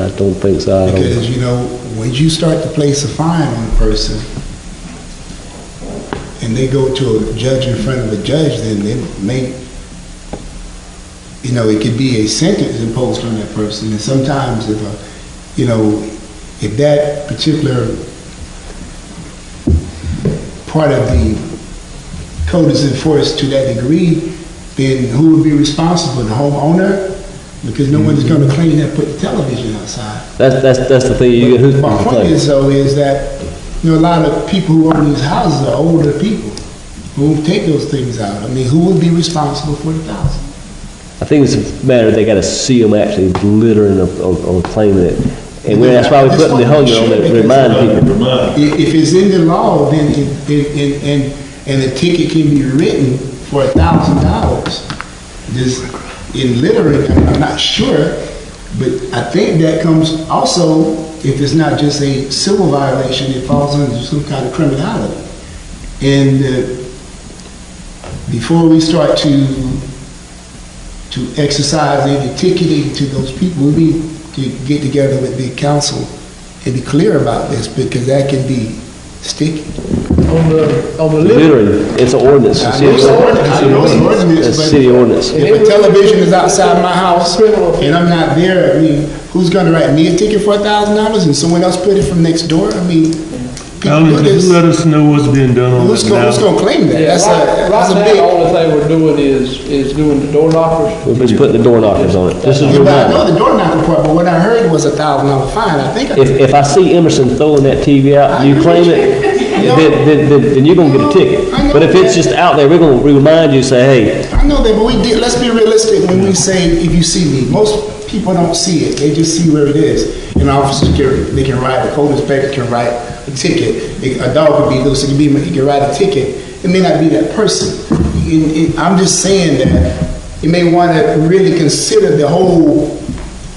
I don't think so. Because, when you start to place a fine on a person and they go to a judge in front of a judge, then it may, it could be a sentence imposed on that person. And sometimes if that particular part of the code is enforced to that degree, then who would be responsible? The homeowner? Because no one's going to claim that put the television outside. That's the thing. My point is that a lot of people who own these houses are older people who won't take those things out. I mean, who would be responsible for the $1,000? I think it's a matter they got to see them actually littering or claiming it. And that's why we put the hunger on it to remind people. If it's in the law, then and the ticket can be written for $1,000. Just in littering, I'm not sure, but I think that comes also, if it's not just a civil violation, it falls under some kind of criminality. And before we start to to exercise any ticketing to those people. We need to get together with the council and be clear about this, because that can be sticky. On the Literally, it's an ordinance. I know it's an ordinance, It's a but city ordinance. if a television is outside my house and I'm not there, I mean, who's gonna write me a ticket for $1,000 and someone else put it from next door? I mean, people Alan, do can you this. let us know what's being done on Who's that gonna now? claim that? Yeah, That's right a now, big. the only thing we're doing is doing the door knockers. We're just putting the door knockers on it. This is Yeah, your but I mind. know the door knocker part, but what I heard was $1,000 fine. I think. If I see Emerson throwing that TV out, you claim it, then you're gonna get a ticket. I know But if it's that. just out there, we're gonna remind you, say, hey, I know that, but let's be realistic when we say, if you see me. Most people don't see it. They just see where it is. And officers they can write, a code inspector can write a ticket. A dog could be loose, he can write a ticket. It may not be that person. I'm just saying that you may want to really consider the whole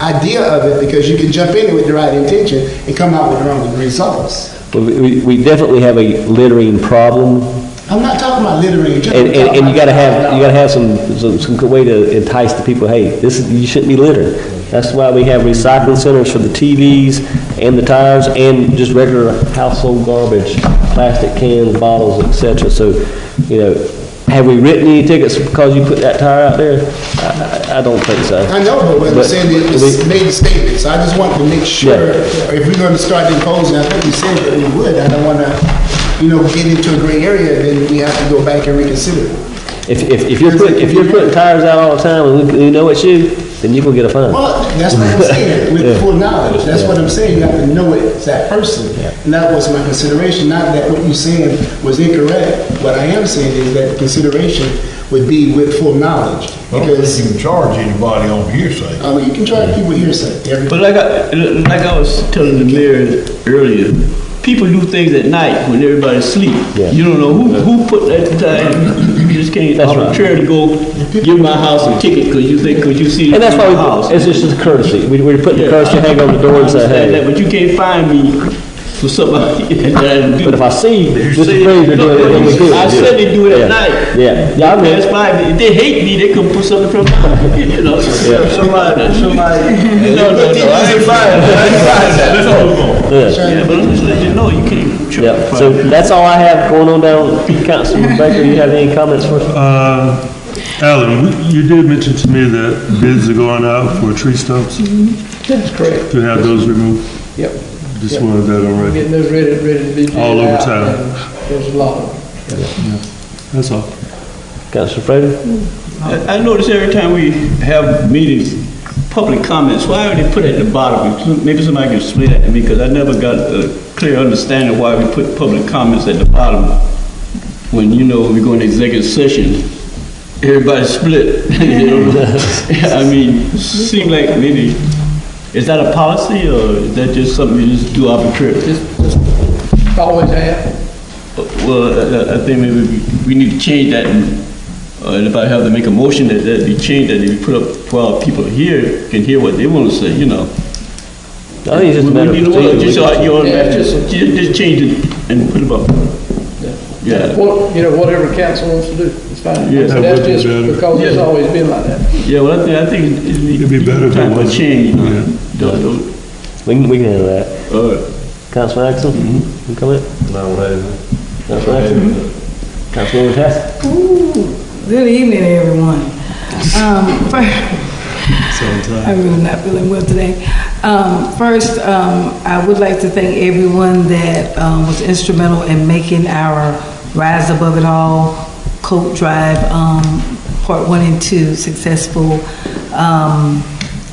idea of it, because you can jump in it with the right intention and come out with the wrong results. we definitely have a littering problem. I'm not talking about littering. And you gotta have some way to entice the people, hey, you shouldn't be littering. That's why we have recycling centers for the TVs and the tires and just regular household garbage, plastic cans, bottles, etc. So, have we written any tickets because you put that tire out there? I don't think so. I know, but what I'm saying is we made a statement, so I just want to make sure, if we're going to start imposing, I think we said that we would, I don't want to, get into a gray area, then we have to go back and reconsider. If you're putting tires out all the time and we know it's you, then you're gonna get a fine. Well, that's what I'm saying, with full knowledge. That's what I'm saying. You have to know it's that person. And that was my consideration. Not that what you're saying was incorrect. What I am saying is that the consideration would be with full knowledge. I don't think you can charge anybody on hearsay. I mean, you can charge people hearsay. But like I was telling the mayor earlier, people do things at night when everybody's asleep. Yeah. You don't know who put that time. You just can't arbitrarily go give my house a ticket because you see it And that's in why my house. it's just a courtesy. We're putting the courtesy hang on the door and say, hey. But you can't find me for somebody that I didn't do. But if I see Mr. Fraser doing it, then we do it. I said they do it at night. Yeah. I mean, that's fine. If they hate me, they can put something from somebody. No, I ain't buying that. Yeah, but I'm just letting you know, you can't. Yeah, so that's all I have going on down. Councilman Baker, you have any comments for us? Alan, you did mention to me that bids are going out for tree stumps, That's correct. to have those removed. Yep. Just wanted that on record. Getting those ready to be. All over out, town. and There's a lot of them. That's all. Councilor Fraser? I notice every time we have meetings, public comments, why are they put at the bottom? Maybe somebody can explain that to me, because I never got a clear understanding why we put public comments at the bottom. When, we go into executive session, everybody's split. I mean, seem like maybe, is that a policy, or is that just something you just do arbitrarily? Just always have. Well, I think maybe we need to change that, and if I have to make a motion that be changed, that we put up 12 people here can hear what they want to say, I think it's just a matter of just change it and put it up. Yeah. Whatever council wants to do, it's fine. Yeah, But that's just because it's always been like that. Yeah, well, I think It'd be better if it time for a wasn't. change. We can handle that. All right. Councilman Axel, you come in? No, Councilman Axel? Councilwoman Tass? Good evening, everyone. I'm really not feeling well today. First, I would like to thank everyone that was instrumental in making our Rise Above It All coat drive part 1 and 2 successful.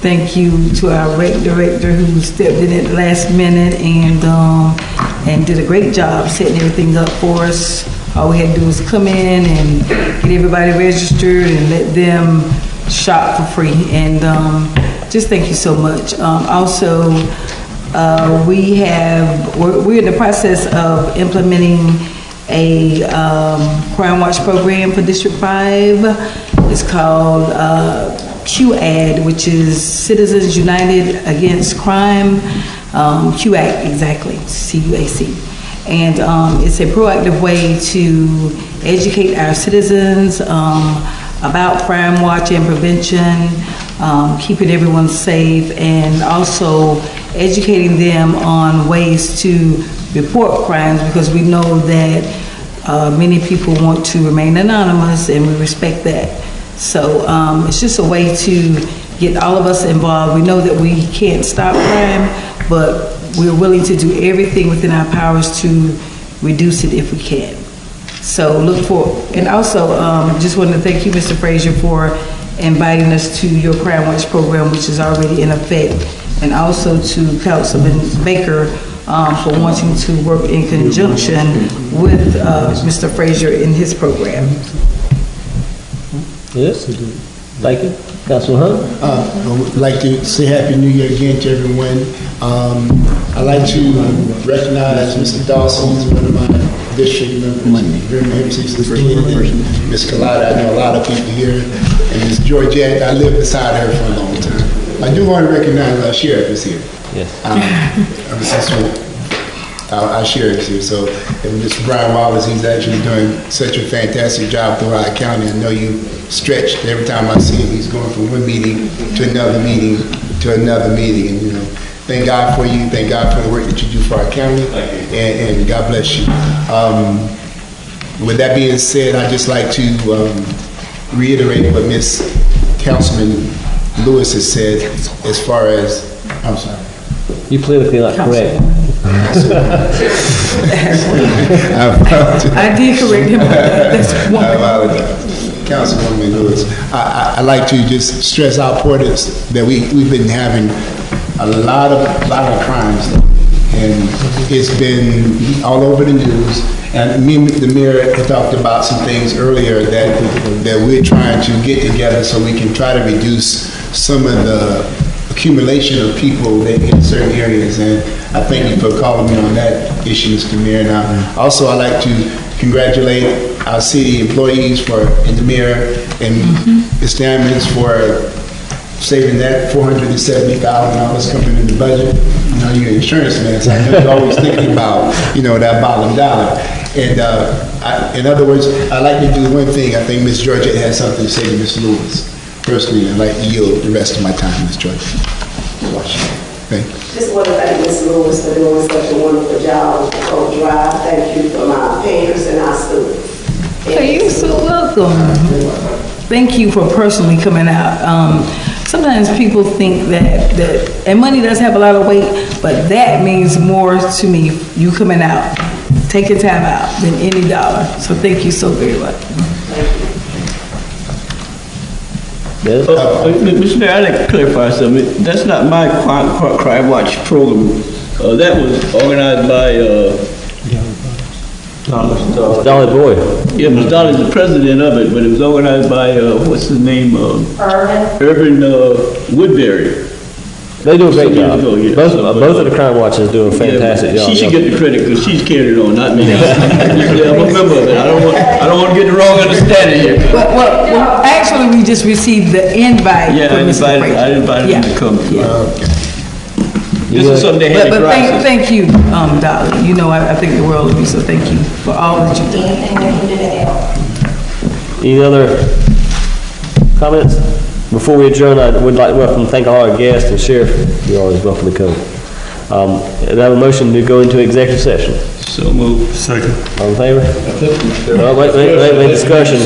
Thank you to our rec director who stepped in at the last minute and did a great job setting everything up for us. All we had to do was come in and get everybody registered and let them shop for free. And just thank you so much. Also, we're in the process of implementing a crime watch program for District 5. It's called QAD, which is Citizens United Against Crime. QAC, exactly, CUAC. And it's a proactive way to educate our citizens about crime watch and prevention, keeping everyone safe, and also educating them on ways to report crimes, because we know that many people want to remain anonymous, and we respect that. So it's just a way to get all of us involved. We know that we can't stop crime, but we're willing to do everything within our powers to reduce it if we can. So look for, and also just wanted to thank you, Mr. Frazier, for inviting us to your Crime Watch program, which is already in effect, and also to Councilman Baker for wanting to work in conjunction with Mr. Frazier in his program. Yes, thank you. Councilman Hunt? I would like to say Happy New Year again to everyone. I'd like to recognize Mr. Dawson, who's one of my district members here in MC16, Ms. Collada. I know a lot of people here, and Ms. Georgette. I lived beside her for a long time. I do want to recognize our sheriff is here. Yes. Our sheriff is here. So, and Mr. Brian Wallace, he's actually doing such a fantastic job throughout the county. I know you stretched every time I see him. He's going from one meeting to another meeting to another meeting, and you know. Thank God for you. Thank God for the work that you do for our county, and God bless you. With that being said, I'd just like to reiterate what Ms. Councilman Lewis has said as far as, I'm sorry. You politically not correct. I did correct him. That's Councilwoman Lewis, I'd like to just stress our importance that we've been having a lot of crimes, and it's been all over the news. And me and the mayor had talked about some things earlier that we're trying to get together so we can try to reduce some of the accumulation of people that in certain areas. And I thank you for calling me on that issue, Mr. Mayor. And also I'd like to congratulate our city employees and the mayor and Ms. Damons for saving that $470,000 coming in the budget. You know, you're an insurance man, so I know you're always thinking about, you know, that bottom dollar. And in other words, I'd like to do one thing. I think Ms. Georgette has something to say to Ms. Lewis. Personally, I'd like to yield the rest of my time, Ms. Georgette. Thank you. Just want to thank Ms. Lewis for doing such a wonderful job on Coach Drive. Thank you for my parents and our students. You're so welcome. Thank you for personally coming out. Sometimes people think that, and money does have a lot of weight, but that means more to me, you coming out, taking time out, than any dollar. So thank you so very much. Yes. Mr. Mayor, I'd like to clarify something. That's not my Crime Watch program. That was organized by Dolly Boyd. Yeah, Ms. Dolly's the president of it, but it was organized by, what's his name? Urban Woodbury. They do a great job. Ago, yeah. Both of the crime watchers do a fantastic job. She should get the credit because she's carried it on, not me. Yeah, I'm a member of it. I don't want to get the wrong understanding here. Well, actually, we just received the invite. Yeah, I invited him to come. This is something they had to But thank you, Dolly. You know, I think the world of you, so thank you for all that you do. Any other comments? Before we adjourn, I would like to thank all our guests and Sheriff. You're always welcome to come. And I have a motion to go into executive session. So moved. Second. All in favor? Wait, discussion.